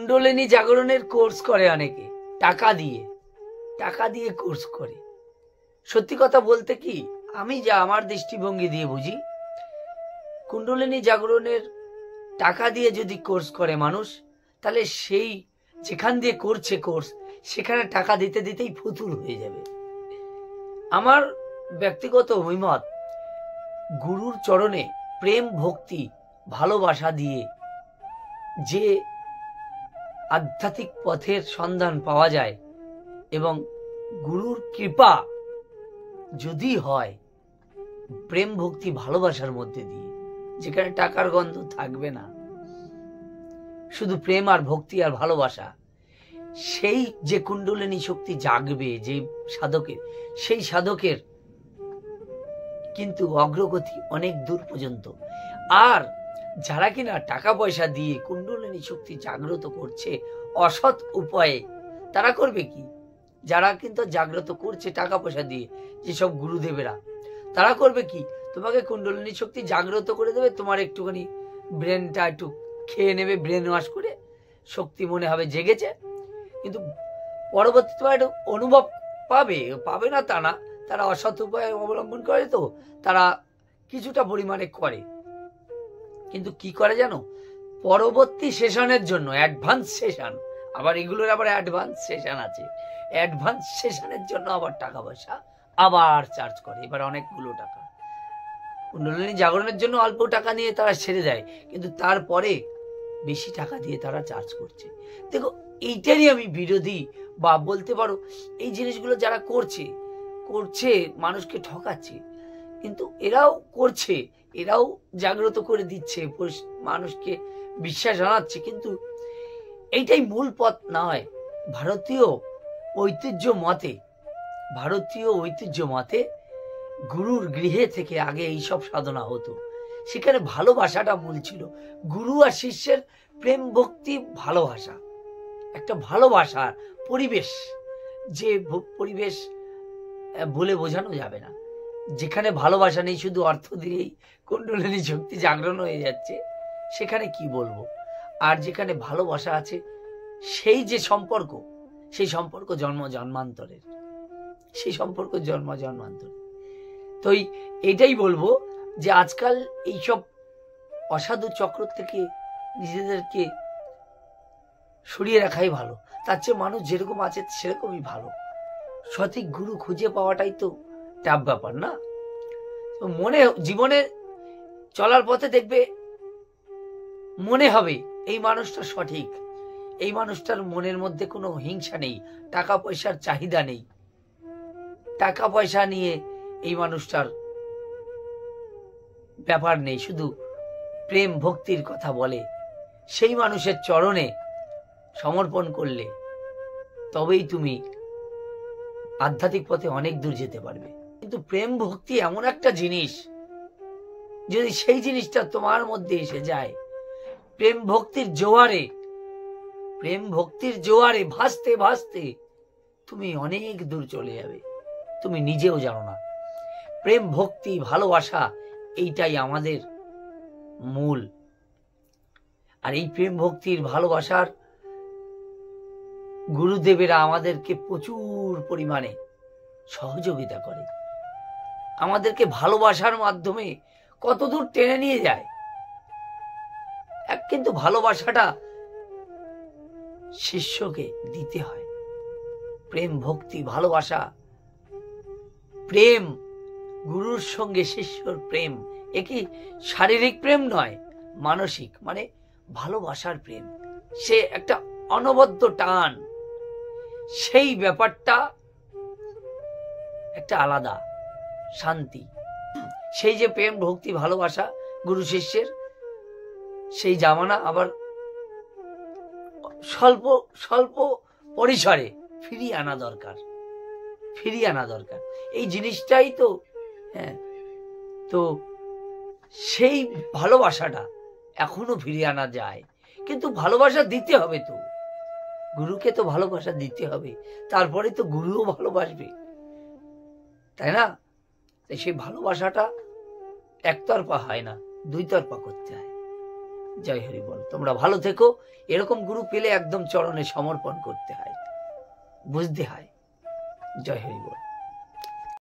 কুণ্ডলিনী জাগরণের কোর্স করে অনেকে, টাকা দিয়ে কোর্স করে। সত্যি কথা বলতে কি, আমি যা আমার দৃষ্টিভঙ্গি দিয়ে বুঝি, কুণ্ডলিনী জাগরণের টাকা দিয়ে যদি কোর্স করে মানুষ, তাহলে সেই যেখান দিয়ে করছে কোর্স, সেখানে টাকা দিতে দিতেই ফুতুর হয়ে যাবে। আমার ব্যক্তিগত অভিমত, গুরুর চরণে প্রেম ভক্তি ভালোবাসা দিয়ে যে আধ্যাত্মিক পথের সন্ধান পাওয়া যায়, এবং গুরুর কৃপা যদি হয় প্রেম ভক্তি ভালোবাসার মধ্যে দিয়ে, যেখানে টাকার গন্ধ থাকবে না, শুধু প্রেম আর ভক্তি আর ভালোবাসা, সেই যে কুণ্ডলিনী শক্তি জাগবে যে সাধকের, সেই সাধকের কিন্তু অগ্রগতি অনেক দূর পর্যন্ত। আর যারা কিনা টাকা পয়সা দিয়ে কুণ্ডলিনী শক্তি জাগ্রত করছে অসৎ উপায়ে, তারা করবে কি? যারা কিন্তু জাগ্রত করছে টাকা পয়সা দিয়ে, যেসব গুরুদেবেরা, তারা করবে কি? তোমাকে কুণ্ডলিনী শক্তি জাগ্রত করে দেবে, তোমার একটুখানি ব্রেনটা একটু খেয়ে নেবে, ব্রেন ওয়াশ করে, শক্তি মনে হবে জেগেছে, কিন্তু পরবর্তী তোমার একটু অনুভব পাবে না তা না, তারা অসৎ উপায় অবলম্বন করে, তো তারা কিছুটা পরিমাণে করে। কিন্তু কি করে জানো? পরবর্তী সেশনের জন্য অ্যাডভান্স সেশন, আবার এগুলোর আবার অ্যাডভান্স সেশন আছে, অ্যাডভান্স সেশনের জন্য আবার টাকা পয়সা আবার চার্জ করে, এবার অনেকগুলো টাকা। কুণ্ডলিনী জাগরণের জন্য অল্প টাকা নিয়ে তারা ছেড়ে দেয়, কিন্তু তারপরে বেশি টাকা দিয়ে তারা চার্জ করছে। দেখো, এইটারই আমি বিরোধী, বা বলতে পারো এই জিনিসগুলো যারা করছে মানুষকে ঠকাচ্ছে, কিন্তু এরাও করছে, এরাও জাগ্রত করে দিচ্ছে, মানুষকে বিশ্বাস জানাচ্ছে, কিন্তু এইটাই মূল পথ নয়। ভারতীয় ঐতিহ্য মতে গুরুর গৃহে থেকে আগে এইসব সাধনা হতো, সেখানে ভালোবাসাটা মূল ছিল। গুরু আর শিষ্যের প্রেম ভক্তি ভালোবাসা, একটা ভালোবাসার পরিবেশ, যে পরিবেশ বলে বোঝানো যাবে না। যেখানে ভালোবাসা নেই, শুধু অর্থ দিলেই কুণ্ডলিনী শক্তি জাগরণ হয়ে যাচ্ছে, সেখানে কি বলবো? আর যেখানে ভালোবাসা আছে, সেই যে সম্পর্ক, সেই সম্পর্ক জন্ম জন্মান্তরের। তো এটাই বলবো যে আজকাল এইসব অসাধু চক্র থেকে নিজেদেরকে সরিয়ে রাখাই ভালো। তার চেয়ে মানুষ যেরকম আছে সেরকমই ভালো। সঠিক গুরু খুঁজে পাওয়াটাই তো টাফ ব্যাপার না? জীবনে চলার পথে দেখবে, মনে হবে এই মানুষটা সঠিক, এই মানুষটার মনের মধ্যে কোনো হিংসা নেই, টাকা পয়সার চাহিদা নেই, টাকা পয়সা নিয়ে এই মানুষটার ব্যাপার নেই, শুধু প্রেম ভক্তির কথা বলে। সেই মানুষের চরণে সমর্পণ করলে তবেই তুমি আধ্যাত্মিক পথে অনেক দূর যেতে পারবে। কিন্তু প্রেম ভক্তি এমন একটা জিনিস, যদি সেই জিনিসটা তোমার মধ্যে এসে যায়, প্রেম ভক্তির জোয়ারে ভাসতে ভাসতে তুমি অনেক দূর চলে যাবে, তুমি নিজেও জানো না। প্রেম ভক্তি ভালোবাসা এইটাই আমাদের মূল। আর এই প্রেম ভক্তির ভালোবাসার গুরুদেবেরা আমাদেরকে প্রচুর পরিমাণে সহযোগিতা করে, আমাদেরকে ভালোবাসার মাধ্যমে কতদূর টেনে নিয়ে যায়। কিন্তু ভালোবাসাটা শিষ্যকে দিতে হয়। প্রেম ভক্তি ভালোবাসা, প্রেম, গুরুর সঙ্গে শিষ্যর প্রেম, একই শারীরিক প্রেম নয়, মানসিক, মানে ভালোবাসার প্রেম, সে একটা অনবদ্য টান, সেই ব্যাপারটা একটা আলাদা শান্তি। সেই যে প্রেম ভক্তি ভালোবাসা গুরু শিষ্যের, সেই জামানা আবার স্বল্প পরিসরে ফিরিয়ে আনা দরকার। এই জিনিসটাই তো, হ্যাঁ, তো সেই ভালোবাসাটা এখনো ফিরিয়ে আনা যায়, কিন্তু ভালোবাসা দিতে হবে তো, গুরুকে তো ভালোবাসা দিতে হবে, তারপরে তো গুরুও ভালোবাসবে, তাই না? সেই ভালোবাসাটা একতরফা হয় না, দুই তরফা করতে হয়। জয় হরি বল। তোমরা ভালো থেকো। এরকম গুরু পেলে একদম চরণে সমর্পণ করতে হয়, বুঝতে হয়। জয় হরি বল।